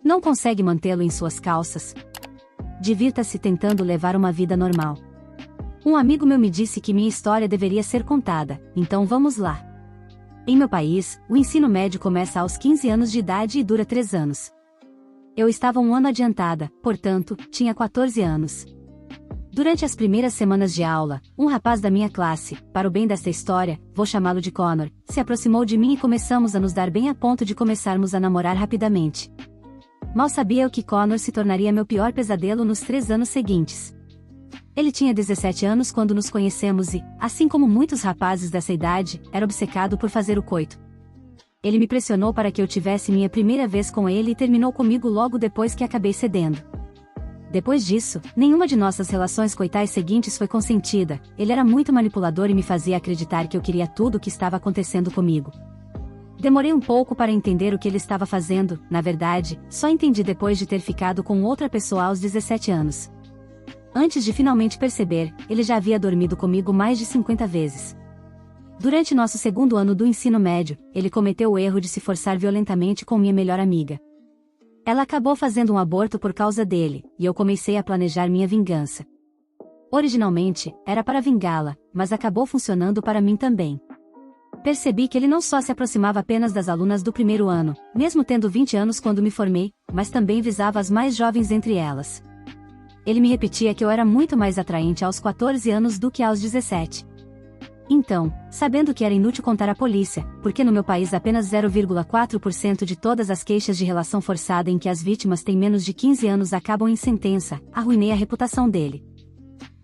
Não consegue mantê-lo em suas calças? Divirta-se tentando levar uma vida normal. Um amigo meu me disse que minha história deveria ser contada, então vamos lá. Em meu país, o ensino médio começa aos 15 anos de idade e dura 3 anos. Eu estava um ano adiantada, portanto, tinha 14 anos. Durante as primeiras semanas de aula, um rapaz da minha classe, para o bem desta história, vou chamá-lo de Connor, se aproximou de mim e começamos a nos dar bem a ponto de começarmos a namorar rapidamente. Mal sabia eu que Connor se tornaria meu pior pesadelo nos 3 anos seguintes. Ele tinha 17 anos quando nos conhecemos e, assim como muitos rapazes dessa idade, era obcecado por fazer o coito. Ele me pressionou para que eu tivesse minha primeira vez com ele e terminou comigo logo depois que acabei cedendo. Depois disso, nenhuma de nossas relações coitais seguintes foi consentida. Ele era muito manipulador e me fazia acreditar que eu queria tudo o que estava acontecendo comigo. Demorei um pouco para entender o que ele estava fazendo, na verdade, só entendi depois de ter ficado com outra pessoa aos 17 anos. Antes de finalmente perceber, ele já havia dormido comigo mais de 50 vezes. Durante nosso segundo ano do ensino médio, ele cometeu o erro de se forçar violentamente com minha melhor amiga. Ela acabou fazendo um aborto por causa dele, e eu comecei a planejar minha vingança. Originalmente, era para vingá-la, mas acabou funcionando para mim também. Percebi que ele não só se aproximava apenas das alunas do primeiro ano, mesmo tendo 20 anos quando me formei, mas também visava as mais jovens entre elas. Ele me repetia que eu era muito mais atraente aos 14 anos do que aos 17. Então, sabendo que era inútil contar à polícia, porque no meu país apenas 0,4% de todas as queixas de relação forçada em que as vítimas têm menos de 15 anos acabam em sentença, arruinei a reputação dele.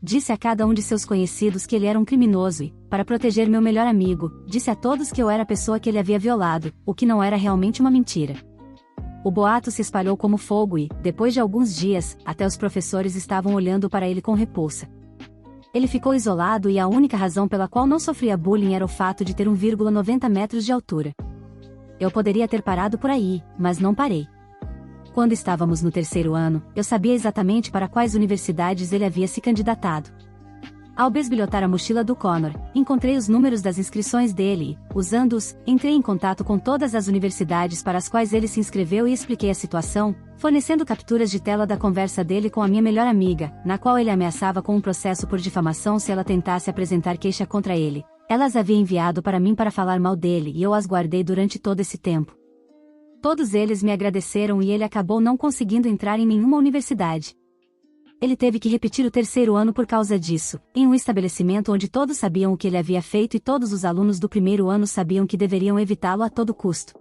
Disse a cada um de seus conhecidos que ele era um criminoso e, para proteger meu melhor amigo, disse a todos que eu era a pessoa que ele havia violado, o que não era realmente uma mentira. O boato se espalhou como fogo e, depois de alguns dias, até os professores estavam olhando para ele com repulsa. Ele ficou isolado e a única razão pela qual não sofria bullying era o fato de ter 1,90 metros de altura. Eu poderia ter parado por aí, mas não parei. Quando estávamos no terceiro ano, eu sabia exatamente para quais universidades ele havia se candidatado. Ao besbilhotar a mochila do Connor, encontrei os números das inscrições dele e, usando-os, entrei em contato com todas as universidades para as quais ele se inscreveu e expliquei a situação, fornecendo capturas de tela da conversa dele com a minha melhor amiga, na qual ele ameaçava com um processo por difamação se ela tentasse apresentar queixa contra ele. Ela as havia enviado para mim para falar mal dele e eu as guardei durante todo esse tempo. Todos eles me agradeceram e ele acabou não conseguindo entrar em nenhuma universidade. Ele teve que repetir o terceiro ano por causa disso, em um estabelecimento onde todos sabiam o que ele havia feito e todos os alunos do primeiro ano sabiam que deveriam evitá-lo a todo custo.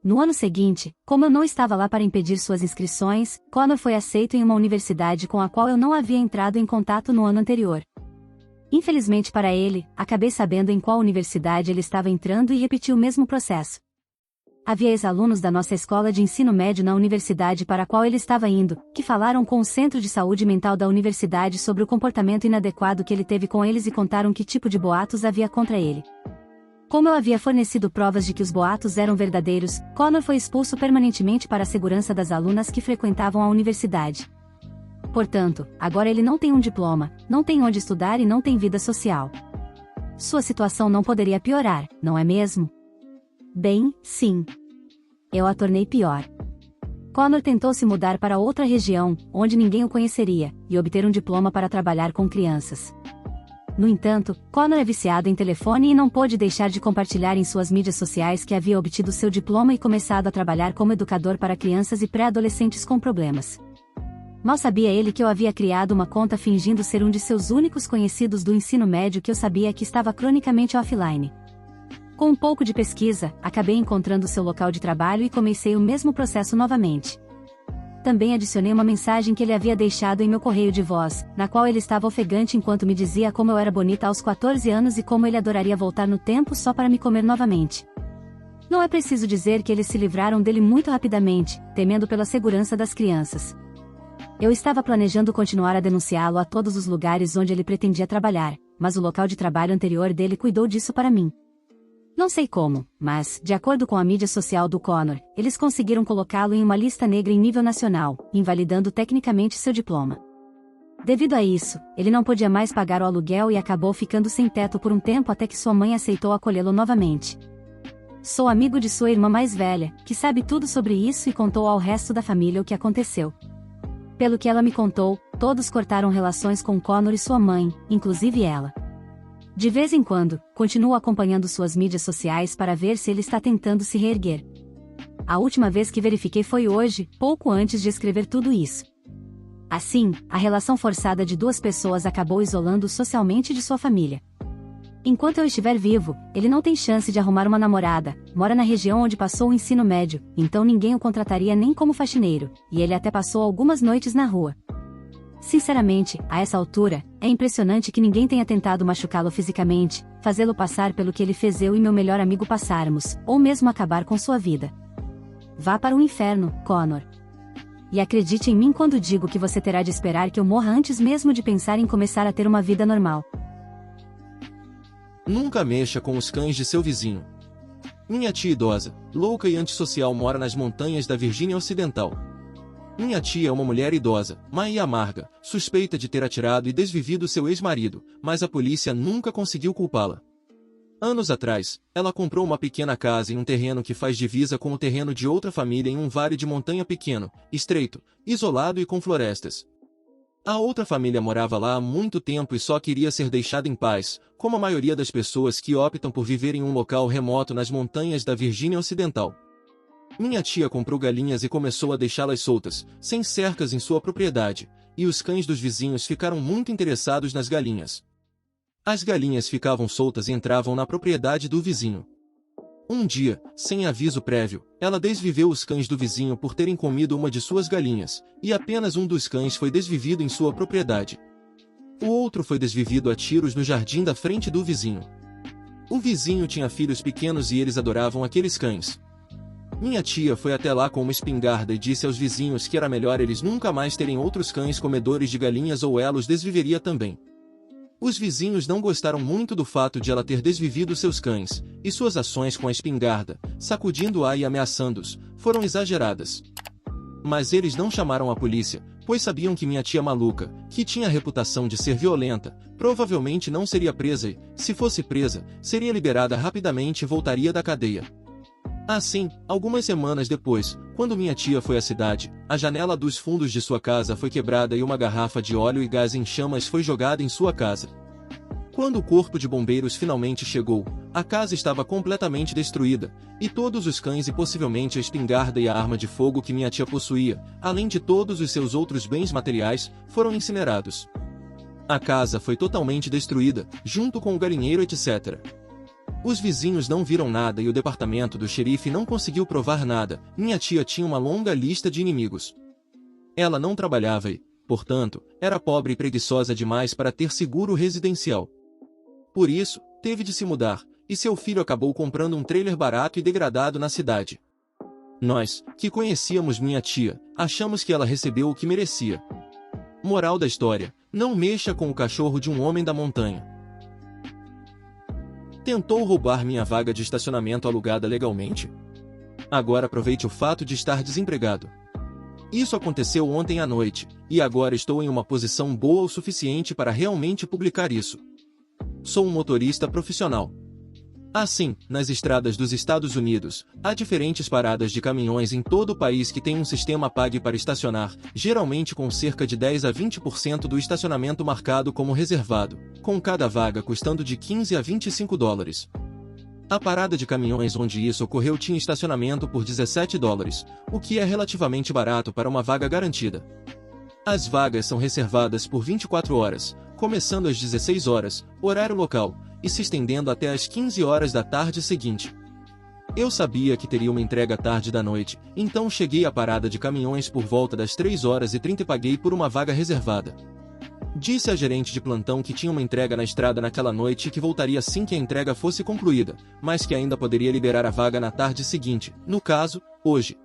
No ano seguinte, como eu não estava lá para impedir suas inscrições, Connor foi aceito em uma universidade com a qual eu não havia entrado em contato no ano anterior. Infelizmente para ele, acabei sabendo em qual universidade ele estava entrando e repeti o mesmo processo. Havia ex-alunos da nossa escola de ensino médio na universidade para a qual ele estava indo, que falaram com o centro de saúde mental da universidade sobre o comportamento inadequado que ele teve com eles e contaram que tipo de boatos havia contra ele. Como eu havia fornecido provas de que os boatos eram verdadeiros, Connor foi expulso permanentemente para a segurança das alunas que frequentavam a universidade. Portanto, agora ele não tem um diploma, não tem onde estudar e não tem vida social. Sua situação não poderia piorar, não é mesmo? Bem, sim. Eu a tornei pior. Connor tentou se mudar para outra região, onde ninguém o conheceria, e obter um diploma para trabalhar com crianças. No entanto, Connor é viciado em telefone e não pôde deixar de compartilhar em suas mídias sociais que havia obtido seu diploma e começado a trabalhar como educador para crianças e pré-adolescentes com problemas. Mal sabia ele que eu havia criado uma conta fingindo ser um de seus únicos conhecidos do ensino médio que eu sabia que estava cronicamente offline. Com um pouco de pesquisa, acabei encontrando seu local de trabalho e comecei o mesmo processo novamente. Também adicionei uma mensagem que ele havia deixado em meu correio de voz, na qual ele estava ofegante enquanto me dizia como eu era bonita aos 14 anos e como ele adoraria voltar no tempo só para me comer novamente. Não é preciso dizer que eles se livraram dele muito rapidamente, temendo pela segurança das crianças. Eu estava planejando continuar a denunciá-lo a todos os lugares onde ele pretendia trabalhar, mas o local de trabalho anterior dele cuidou disso para mim. Não sei como, mas, de acordo com a mídia social do Connor, eles conseguiram colocá-lo em uma lista negra em nível nacional, invalidando tecnicamente seu diploma. Devido a isso, ele não podia mais pagar o aluguel e acabou ficando sem teto por um tempo até que sua mãe aceitou acolhê-lo novamente. Sou amigo de sua irmã mais velha, que sabe tudo sobre isso e contou ao resto da família o que aconteceu. Pelo que ela me contou, todos cortaram relações com Connor e sua mãe, inclusive ela. De vez em quando, continuo acompanhando suas mídias sociais para ver se ele está tentando se reerguer. A última vez que verifiquei foi hoje, pouco antes de escrever tudo isso. Assim, a relação forçada de duas pessoas acabou isolando-o socialmente de sua família. Enquanto eu estiver vivo, ele não tem chance de arrumar uma namorada, mora na região onde passou o ensino médio, então ninguém o contrataria nem como faxineiro, e ele até passou algumas noites na rua. Sinceramente, a essa altura, é impressionante que ninguém tenha tentado machucá-lo fisicamente, fazê-lo passar pelo que ele fez eu e meu melhor amigo passarmos, ou mesmo acabar com sua vida. Vá para o inferno, Connor. E acredite em mim quando digo que você terá de esperar que eu morra antes mesmo de pensar em começar a ter uma vida normal. Nunca mexa com os cães de seu vizinho. Minha tia idosa, louca e antissocial mora nas montanhas da Virgínia Ocidental. Minha tia é uma mulher idosa, má e amarga, suspeita de ter atirado e desvivido seu ex-marido, mas a polícia nunca conseguiu culpá-la. Anos atrás, ela comprou uma pequena casa em um terreno que faz divisa com o terreno de outra família em um vale de montanha pequeno, estreito, isolado e com florestas. A outra família morava lá há muito tempo e só queria ser deixada em paz, como a maioria das pessoas que optam por viver em um local remoto nas montanhas da Virgínia Ocidental. Minha tia comprou galinhas e começou a deixá-las soltas, sem cercas em sua propriedade, e os cães dos vizinhos ficaram muito interessados nas galinhas. As galinhas ficavam soltas e entravam na propriedade do vizinho. Um dia, sem aviso prévio, ela desviveu os cães do vizinho por terem comido uma de suas galinhas, e apenas um dos cães foi desvivido em sua propriedade. O outro foi desvivido a tiros no jardim da frente do vizinho. O vizinho tinha filhos pequenos e eles adoravam aqueles cães. Minha tia foi até lá com uma espingarda e disse aos vizinhos que era melhor eles nunca mais terem outros cães comedores de galinhas ou ela os desviveria também. Os vizinhos não gostaram muito do fato de ela ter desvivido seus cães, e suas ações com a espingarda, sacudindo-a e ameaçando-os, foram exageradas. Mas eles não chamaram a polícia, pois sabiam que minha tia maluca, que tinha a reputação de ser violenta, provavelmente não seria presa e, se fosse presa, seria liberada rapidamente e voltaria da cadeia. Assim, algumas semanas depois, quando minha tia foi à cidade, a janela dos fundos de sua casa foi quebrada e uma garrafa de óleo e gás em chamas foi jogada em sua casa. Quando o corpo de bombeiros finalmente chegou, a casa estava completamente destruída, e todos os cães e possivelmente a espingarda e a arma de fogo que minha tia possuía, além de todos os seus outros bens materiais, foram incinerados. A casa foi totalmente destruída, junto com o galinheiro etc. Os vizinhos não viram nada e o departamento do xerife não conseguiu provar nada. Minha tia tinha uma longa lista de inimigos. Ela não trabalhava e, portanto, era pobre e preguiçosa demais para ter seguro residencial. Por isso, teve de se mudar, e seu filho acabou comprando um trailer barato e degradado na cidade. Nós, que conhecíamos minha tia, achamos que ela recebeu o que merecia. Moral da história: não mexa com o cachorro de um homem da montanha. Tentou roubar minha vaga de estacionamento alugada legalmente? Agora aproveite o fato de estar desempregado. Isso aconteceu ontem à noite, e agora estou em uma posição boa o suficiente para realmente publicar isso. Sou um motorista profissional. Assim, nas estradas dos Estados Unidos, há diferentes paradas de caminhões em todo o país que têm um sistema pague para estacionar, geralmente com cerca de 10 a 20% do estacionamento marcado como reservado, com cada vaga custando de 15 a 25 dólares. A parada de caminhões onde isso ocorreu tinha estacionamento por 17 dólares, o que é relativamente barato para uma vaga garantida. As vagas são reservadas por 24 horas, começando às 16 horas, horário local, e se estendendo até às 15 horas da tarde seguinte. Eu sabia que teria uma entrega tarde da noite, então cheguei à parada de caminhões por volta das 3h30 e paguei por uma vaga reservada. Disse à gerente de plantão que tinha uma entrega na estrada naquela noite e que voltaria assim que a entrega fosse concluída, mas que ainda poderia liberar a vaga na tarde seguinte, no caso, hoje.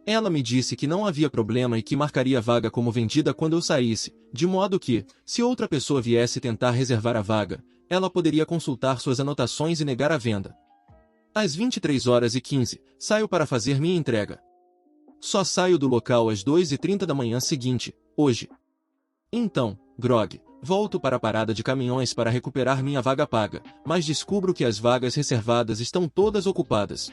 Ela me disse que não havia problema e que marcaria a vaga como vendida quando eu saísse, de modo que, se outra pessoa viesse tentar reservar a vaga, ela poderia consultar suas anotações e negar a venda. Às 23h15, saio para fazer minha entrega. Só saio do local às 2h30 da manhã seguinte, hoje. Então, Grog, Volto para a parada de caminhões para recuperar minha vaga paga, mas descubro que as vagas reservadas estão todas ocupadas.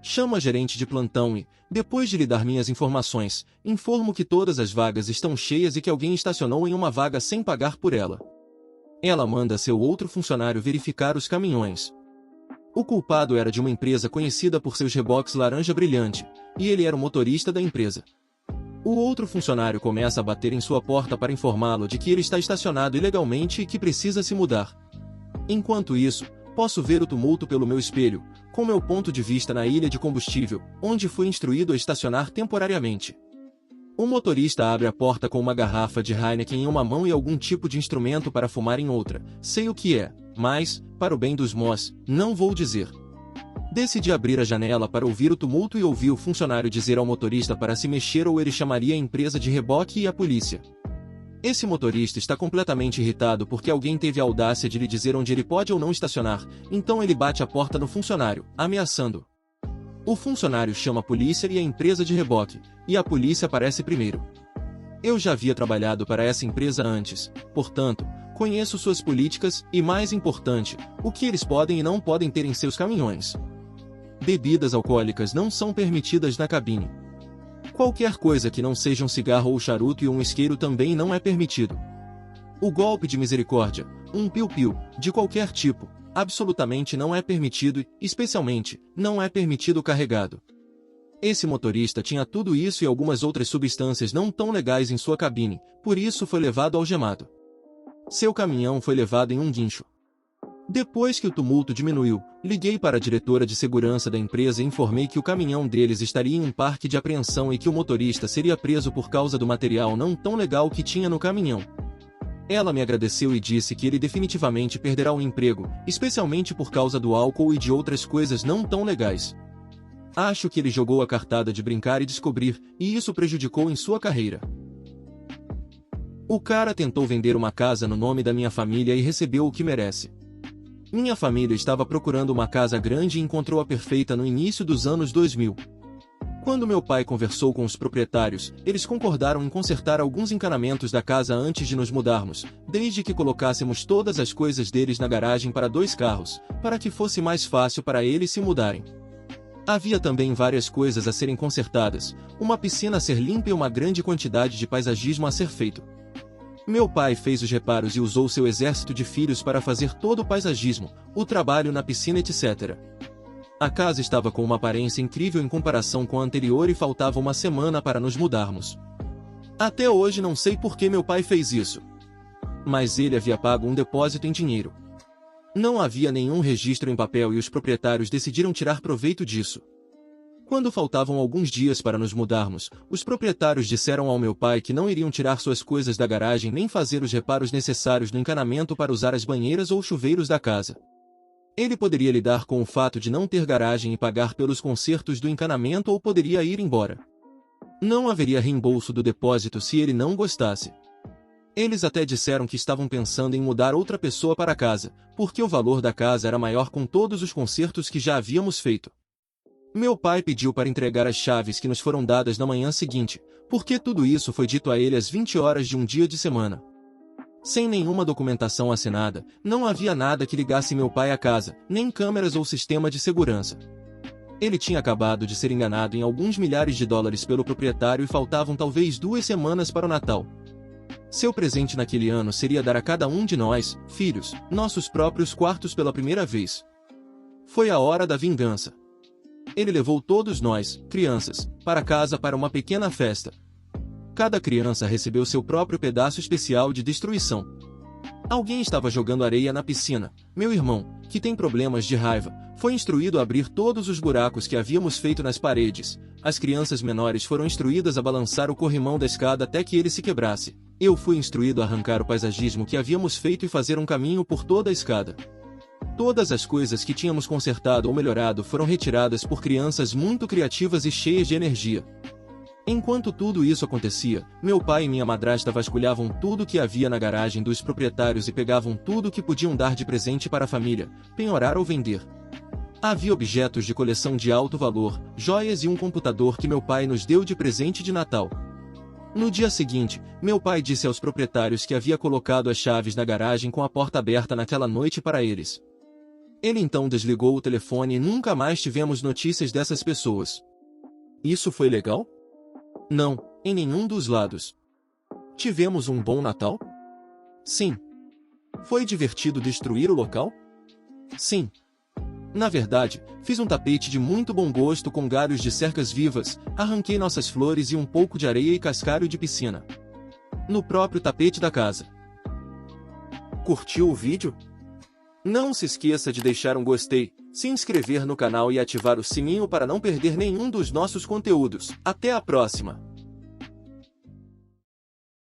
Chamo a gerente de plantão e, depois de lhe dar minhas informações, informo que todas as vagas estão cheias e que alguém estacionou em uma vaga sem pagar por ela. Ela manda seu outro funcionário verificar os caminhões. O culpado era de uma empresa conhecida por seus reboques laranja brilhante, e ele era o motorista da empresa. O outro funcionário começa a bater em sua porta para informá-lo de que ele está estacionado ilegalmente e que precisa se mudar. Enquanto isso, posso ver o tumulto pelo meu espelho, com meu ponto de vista na ilha de combustível, onde fui instruído a estacionar temporariamente. O motorista abre a porta com uma garrafa de Heineken em uma mão e algum tipo de instrumento para fumar em outra. Sei o que é, mas, para o bem dos Moss, não vou dizer. Decidi abrir a janela para ouvir o tumulto e ouvi o funcionário dizer ao motorista para se mexer ou ele chamaria a empresa de reboque e a polícia. Esse motorista está completamente irritado porque alguém teve a audácia de lhe dizer onde ele pode ou não estacionar, então ele bate a porta no funcionário, ameaçando. O funcionário chama a polícia e a empresa de reboque, e a polícia aparece primeiro. Eu já havia trabalhado para essa empresa antes, portanto, conheço suas políticas e, mais importante, o que eles podem e não podem ter em seus caminhões. Bebidas alcoólicas não são permitidas na cabine. Qualquer coisa que não seja um cigarro ou charuto e um isqueiro também não é permitido. O golpe de misericórdia, um piu-piu, de qualquer tipo, absolutamente não é permitido e, especialmente, não é permitido carregado. Esse motorista tinha tudo isso e algumas outras substâncias não tão legais em sua cabine, por isso foi levado algemado. Seu caminhão foi levado em um guincho. Depois que o tumulto diminuiu, liguei para a diretora de segurança da empresa e informei que o caminhão deles estaria em um parque de apreensão e que o motorista seria preso por causa do material não tão legal que tinha no caminhão. Ela me agradeceu e disse que ele definitivamente perderá o emprego, especialmente por causa do álcool e de outras coisas não tão legais. Acho que ele jogou a cartada de brincar e descobrir, e isso prejudicou em sua carreira. O cara tentou vender uma casa no nome da minha família e recebeu o que merece. Minha família estava procurando uma casa grande e encontrou a perfeita no início dos anos 2000. Quando meu pai conversou com os proprietários, eles concordaram em consertar alguns encanamentos da casa antes de nos mudarmos, desde que colocássemos todas as coisas deles na garagem para 2 carros, para que fosse mais fácil para eles se mudarem. Havia também várias coisas a serem consertadas, uma piscina a ser limpa e uma grande quantidade de paisagismo a ser feito. Meu pai fez os reparos e usou seu exército de filhos para fazer todo o paisagismo, o trabalho na piscina etc. A casa estava com uma aparência incrível em comparação com a anterior e faltava uma semana para nos mudarmos. Até hoje não sei por que meu pai fez isso. Mas ele havia pago um depósito em dinheiro. Não havia nenhum registro em papel e os proprietários decidiram tirar proveito disso. Quando faltavam alguns dias para nos mudarmos, os proprietários disseram ao meu pai que não iriam tirar suas coisas da garagem nem fazer os reparos necessários no encanamento para usar as banheiras ou chuveiros da casa. Ele poderia lidar com o fato de não ter garagem e pagar pelos consertos do encanamento ou poderia ir embora. Não haveria reembolso do depósito se ele não gostasse. Eles até disseram que estavam pensando em mudar outra pessoa para a casa, porque o valor da casa era maior com todos os consertos que já havíamos feito. Meu pai pediu para entregar as chaves que nos foram dadas na manhã seguinte, porque tudo isso foi dito a ele às 20 horas de um dia de semana. Sem nenhuma documentação assinada, não havia nada que ligasse meu pai à casa, nem câmeras ou sistema de segurança. Ele tinha acabado de ser enganado em alguns milhares de dólares pelo proprietário e faltavam talvez 2 semanas para o Natal. Seu presente naquele ano seria dar a cada um de nós, filhos, nossos próprios quartos pela primeira vez. Foi a hora da vingança. Ele levou todos nós, crianças, para casa para uma pequena festa. Cada criança recebeu seu próprio pedaço especial de destruição. Alguém estava jogando areia na piscina. Meu irmão, que tem problemas de raiva, foi instruído a abrir todos os buracos que havíamos feito nas paredes. As crianças menores foram instruídas a balançar o corrimão da escada até que ele se quebrasse. Eu fui instruído a arrancar o paisagismo que havíamos feito e fazer um caminho por toda a escada. Todas as coisas que tínhamos consertado ou melhorado foram retiradas por crianças muito criativas e cheias de energia. Enquanto tudo isso acontecia, meu pai e minha madrasta vasculhavam tudo que havia na garagem dos proprietários e pegavam tudo que podiam dar de presente para a família, penhorar ou vender. Havia objetos de coleção de alto valor, joias e um computador que meu pai nos deu de presente de Natal. No dia seguinte, meu pai disse aos proprietários que havia colocado as chaves na garagem com a porta aberta naquela noite para eles. Ele então desligou o telefone e nunca mais tivemos notícias dessas pessoas. Isso foi legal? Não, em nenhum dos lados. Tivemos um bom Natal? Sim. Foi divertido destruir o local? Sim. Na verdade, fiz um tapete de muito bom gosto com galhos de cercas vivas, arranquei nossas flores e um pouco de areia e cascalho de piscina. No próprio tapete da casa. Curtiu o vídeo? Não se esqueça de deixar um gostei, se inscrever no canal e ativar o sininho para não perder nenhum dos nossos conteúdos. Até a próxima!